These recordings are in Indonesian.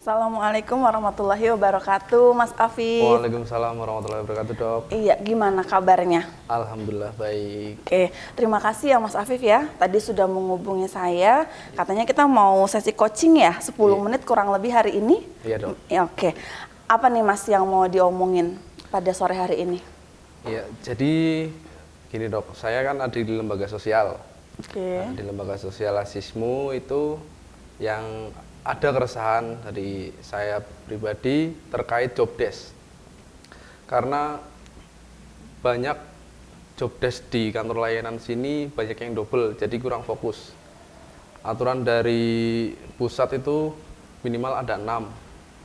Assalamualaikum warahmatullahi wabarakatuh, Mas Afif. Waalaikumsalam warahmatullahi wabarakatuh, Dok. Iya, gimana kabarnya? Alhamdulillah baik. Oke, terima kasih ya Mas Afif ya. Tadi sudah menghubungi saya. Katanya kita mau sesi coaching ya, 10 menit kurang lebih hari ini. Iya, Dok. Ya, oke. Apa nih Mas yang mau diomongin pada sore hari ini? Iya, jadi gini, Dok. Saya kan ada di lembaga sosial. Oke. Nah, di lembaga sosial Asismu itu yang ada keresahan dari saya pribadi terkait job desk. Karena banyak job desk di kantor layanan sini banyak yang double, jadi kurang fokus. Aturan dari pusat itu minimal ada 6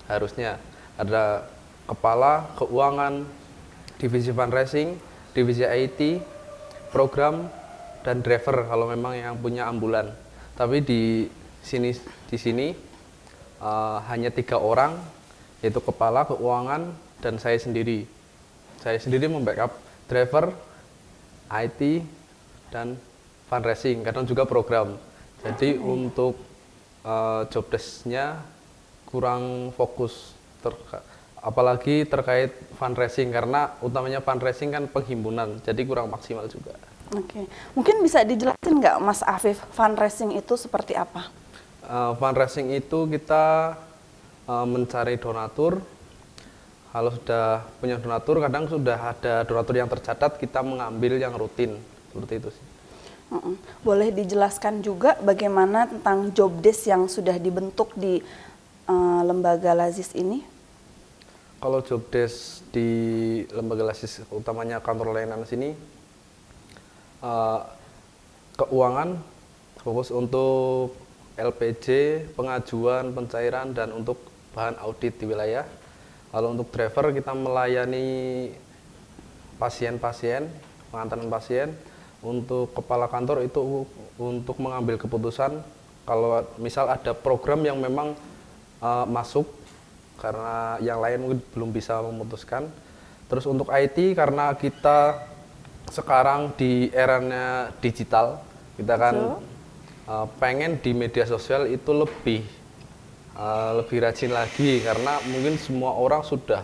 harusnya. Ada kepala keuangan, divisi fundraising, divisi IT, program, dan driver kalau memang yang punya ambulan. Tapi di sini hanya 3 orang, yaitu kepala keuangan dan saya sendiri. Saya sendiri membackup driver, IT, dan fundraising, kadang juga program. Jadi untuk job desk-nya kurang fokus, apalagi terkait fundraising, karena utamanya fundraising kan penghimpunan, jadi kurang maksimal juga. Oke, mungkin bisa dijelasin nggak Mas Afif, fundraising itu seperti apa? Fundraising itu kita mencari donatur. Kalau sudah punya donatur, kadang sudah ada donatur yang tercatat, kita mengambil yang rutin, seperti itu sih. Boleh dijelaskan juga bagaimana tentang job desk yang sudah dibentuk di lembaga Lazis ini? Kalau job desk di lembaga Lazis, utamanya kantor layanan sini, keuangan fokus untuk LPJ, pengajuan, pencairan, dan untuk bahan audit di wilayah. Kalau untuk driver kita melayani pasien-pasien, pengantaran pasien. Untuk kepala kantor itu untuk mengambil keputusan kalau misal ada program yang memang masuk karena yang lain mungkin belum bisa memutuskan. Terus untuk IT karena kita sekarang di eranya digital, kita kan pengen di media sosial itu lebih rajin lagi karena mungkin semua orang sudah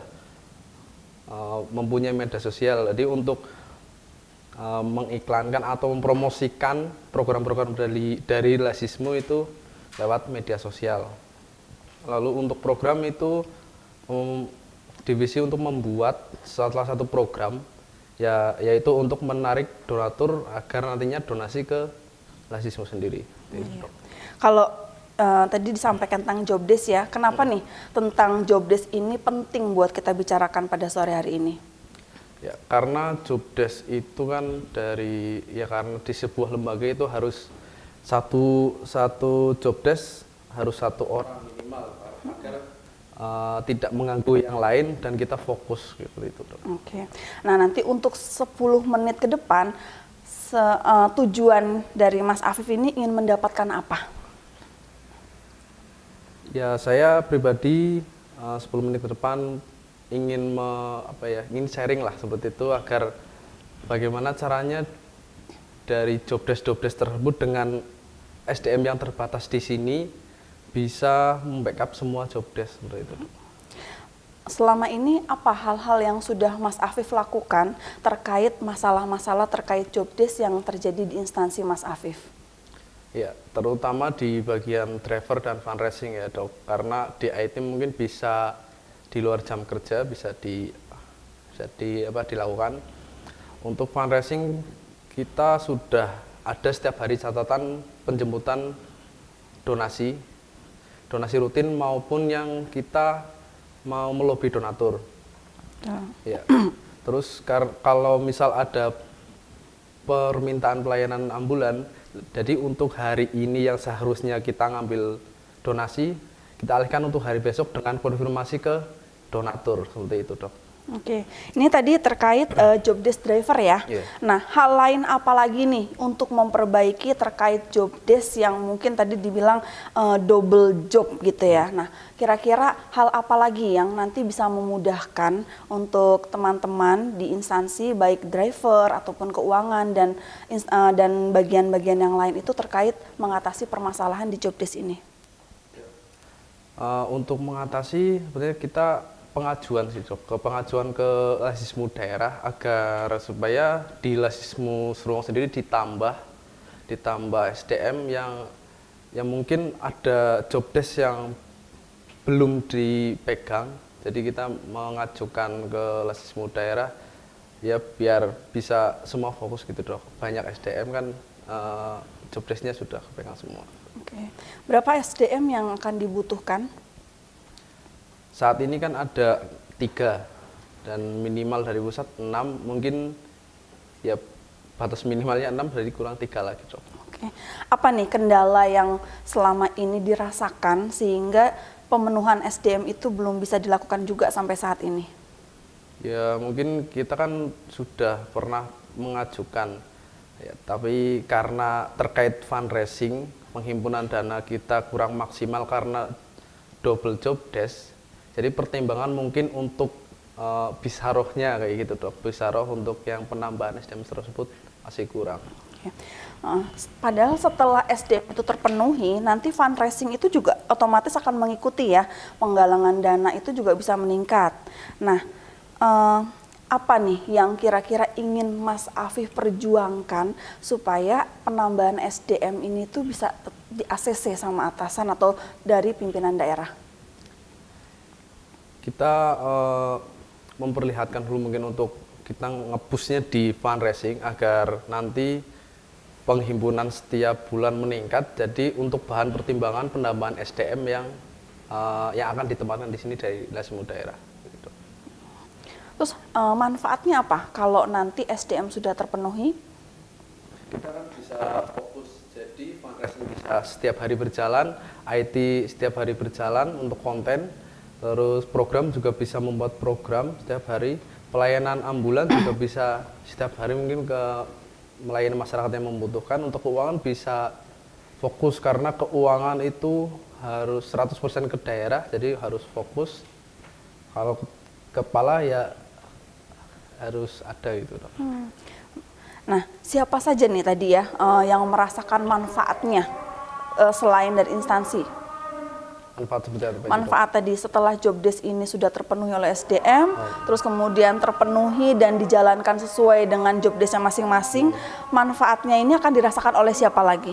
mempunyai media sosial. Jadi untuk mengiklankan atau mempromosikan program-program dari Lazismu itu lewat media sosial. Lalu untuk program itu divisi untuk membuat salah satu program yaitu untuk menarik donatur agar nantinya donasi ke Lazismu sendiri. Iya. Kalau tadi disampaikan tentang job desk ya, kenapa nih tentang job desk ini penting buat kita bicarakan pada sore hari ini? Ya, karena job desk itu kan karena di sebuah lembaga itu harus satu job desk harus 1 orang minimal agar tidak mengganggu yang lain dan kita fokus seperti itu. Oke. Nah, nanti untuk 10 menit ke depan tujuan dari Mas Afif ini ingin mendapatkan apa? Ya, saya pribadi 10 menit ke depan ingin ingin sharing lah seperti itu agar bagaimana caranya dari job desk tersebut dengan SDM yang terbatas di sini bisa membackup semua job desk seperti itu. Selama ini apa hal-hal yang sudah Mas Afif lakukan terkait masalah-masalah terkait job desk yang terjadi di instansi Mas Afif? Ya, terutama di bagian driver dan fundraising ya, Dok. Karena di IT mungkin bisa di luar jam kerja bisa dilakukan. Untuk fundraising kita sudah ada setiap hari catatan penjemputan donasi rutin maupun yang kita mau melobi donatur. Ya. Terus kalau misal ada permintaan pelayanan ambulan, jadi untuk hari ini yang seharusnya kita ngambil donasi, kita alihkan untuk hari besok dengan konfirmasi ke donatur, seperti itu, Dok. Oke, ini tadi terkait job desk driver ya. Yeah. Nah, hal lain apa lagi nih untuk memperbaiki terkait job desk yang mungkin tadi dibilang double job gitu ya. Nah, kira-kira hal apa lagi yang nanti bisa memudahkan untuk teman-teman di instansi baik driver ataupun keuangan dan bagian-bagian yang lain itu terkait mengatasi permasalahan di job desk ini? Untuk mengatasi sebenarnya kita pengajuan sih Dok, pengajuan ke Lasismu daerah agar supaya di Lasismu Serpong sendiri ditambah SDM yang mungkin ada job desk yang belum dipegang. Jadi kita mengajukan ke Lasismu daerah ya biar bisa semua fokus gitu Dok. Banyak SDM kan job desk-nya sudah kepegang semua. Oke. Berapa SDM yang akan dibutuhkan? Saat ini kan ada 3 dan minimal dari pusat 6, mungkin ya batas minimalnya 6, jadi kurang 3 lagi Dok. Oke. Apa nih kendala yang selama ini dirasakan sehingga pemenuhan SDM itu belum bisa dilakukan juga sampai saat ini? Ya mungkin kita kan sudah pernah mengajukan, ya, tapi karena terkait fundraising, penghimpunan dana kita kurang maksimal karena double job desk. Jadi pertimbangan mungkin untuk bisarohnya kayak gitu Dok. Bisaroh untuk yang penambahan SDM tersebut masih kurang. Oke. Padahal setelah SDM itu terpenuhi, nanti fundraising itu juga otomatis akan mengikuti ya, penggalangan dana itu juga bisa meningkat. Nah, apa nih yang kira-kira ingin Mas Afif perjuangkan supaya penambahan SDM ini tuh bisa di ACC sama atasan atau dari pimpinan daerah? Kita memperlihatkan dulu mungkin untuk kita nge-push-nya di fundraising agar nanti penghimpunan setiap bulan meningkat. Jadi untuk bahan pertimbangan penambahan SDM yang akan ditempatkan di sini dari Lasismu daerah. Gitu. Terus manfaatnya apa kalau nanti SDM sudah terpenuhi? Kita kan bisa fokus, jadi fundraising bisa setiap hari berjalan, IT setiap hari berjalan untuk konten, terus program juga bisa membuat program setiap hari, pelayanan ambulan juga bisa setiap hari mungkin melayani masyarakat yang membutuhkan. Untuk keuangan bisa fokus karena keuangan itu harus 100% ke daerah, jadi harus fokus. Kalau kepala ya harus ada gitu. Nah, siapa saja nih tadi ya yang merasakan manfaatnya selain dari instansi? Manfaat seperti apa? Manfaat tadi setelah job desk ini sudah terpenuhi oleh SDM, terus kemudian terpenuhi dan dijalankan sesuai dengan job desk-nya masing-masing, manfaatnya ini akan dirasakan oleh siapa lagi?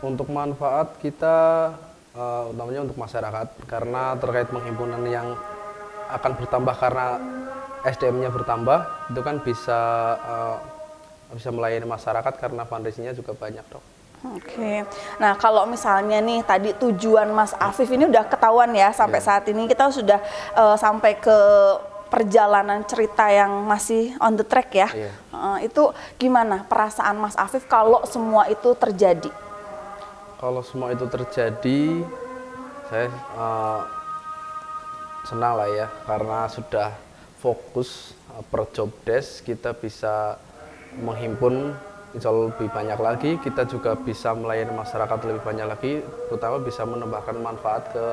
Untuk manfaat kita utamanya untuk masyarakat, karena terkait penghimpunan yang akan bertambah karena SDM-nya bertambah, itu kan bisa melayani masyarakat karena fundraising-nya juga banyak Dok. Oke, nah kalau misalnya nih tadi tujuan Mas Afif ini udah ketahuan ya sampai saat ini kita sudah sampai ke perjalanan cerita yang masih on the track ya. Itu gimana perasaan Mas Afif kalau semua itu terjadi? Kalau semua itu terjadi, saya senang lah ya karena sudah fokus per job desk, kita bisa menghimpun insya Allah lebih banyak lagi, kita juga bisa melayani masyarakat lebih banyak lagi, terutama bisa menambahkan manfaat ke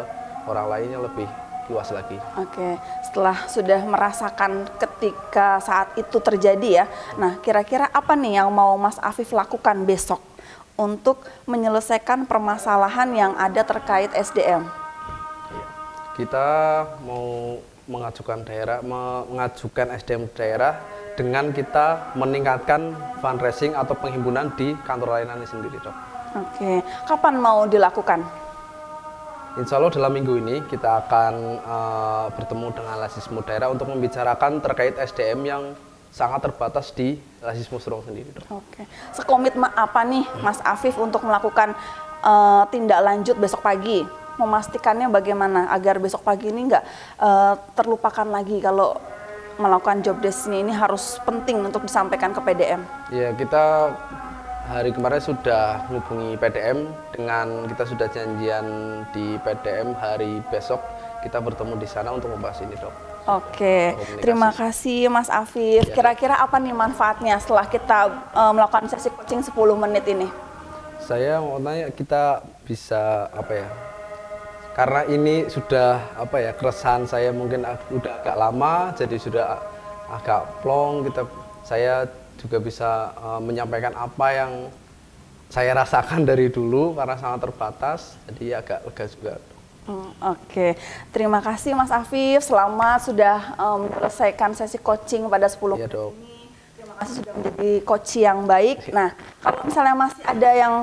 orang lainnya lebih luas lagi. Oke, setelah sudah merasakan ketika saat itu terjadi ya, nah kira-kira apa nih yang mau Mas Afif lakukan besok untuk menyelesaikan permasalahan yang ada terkait SDM? Kita mau mengajukan SDM daerah dengan kita meningkatkan fundraising atau penghimpunan di kantor layanan ini sendiri Dok. Oke, kapan mau dilakukan? Insya Allah dalam minggu ini kita akan bertemu dengan Lasismu daerah untuk membicarakan terkait SDM yang sangat terbatas di Lasismu Serpong sendiri Dok. Oke, sekomitmen apa nih Mas Afif untuk melakukan tindak lanjut besok pagi? Memastikannya bagaimana agar besok pagi ini nggak terlupakan lagi kalau melakukan job desk ini harus penting untuk disampaikan ke PDM. Ya, kita hari kemarin sudah menghubungi PDM dengan kita sudah janjian di PDM hari besok kita bertemu di sana untuk membahas ini Dok. Oke, terima kasih Mas Afif. Kira-kira apa nih manfaatnya setelah kita melakukan sesi coaching 10 menit ini? Saya mau tanya kita bisa apa ya? Karena ini sudah keresahan saya mungkin udah agak lama, jadi sudah agak plong. Saya juga bisa menyampaikan apa yang saya rasakan dari dulu karena sangat terbatas, jadi agak lega juga. Oke, terima kasih Mas Afif. Selamat sudah menyelesaikan sesi coaching pada 10 Iya, menit Dok. ini. Terima kasih sudah menjadi coach yang baik. Nah, kalau misalnya masih ada yang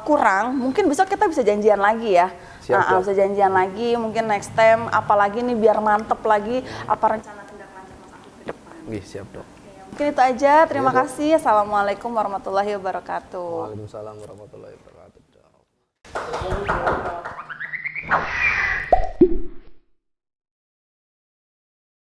kurang, mungkin besok kita bisa janjian lagi ya. Siap, Dok. Bisa janjian lagi, mungkin next time apalagi nih biar mantep lagi apa rencana tindak lanjut Mas Afif ke depan. Wih, siap, Dok. Mungkin itu aja. Terima Iya, Dok. kasih. Assalamualaikum warahmatullahi wabarakatuh. Waalaikumsalam warahmatullahi wabarakatuh, Dok.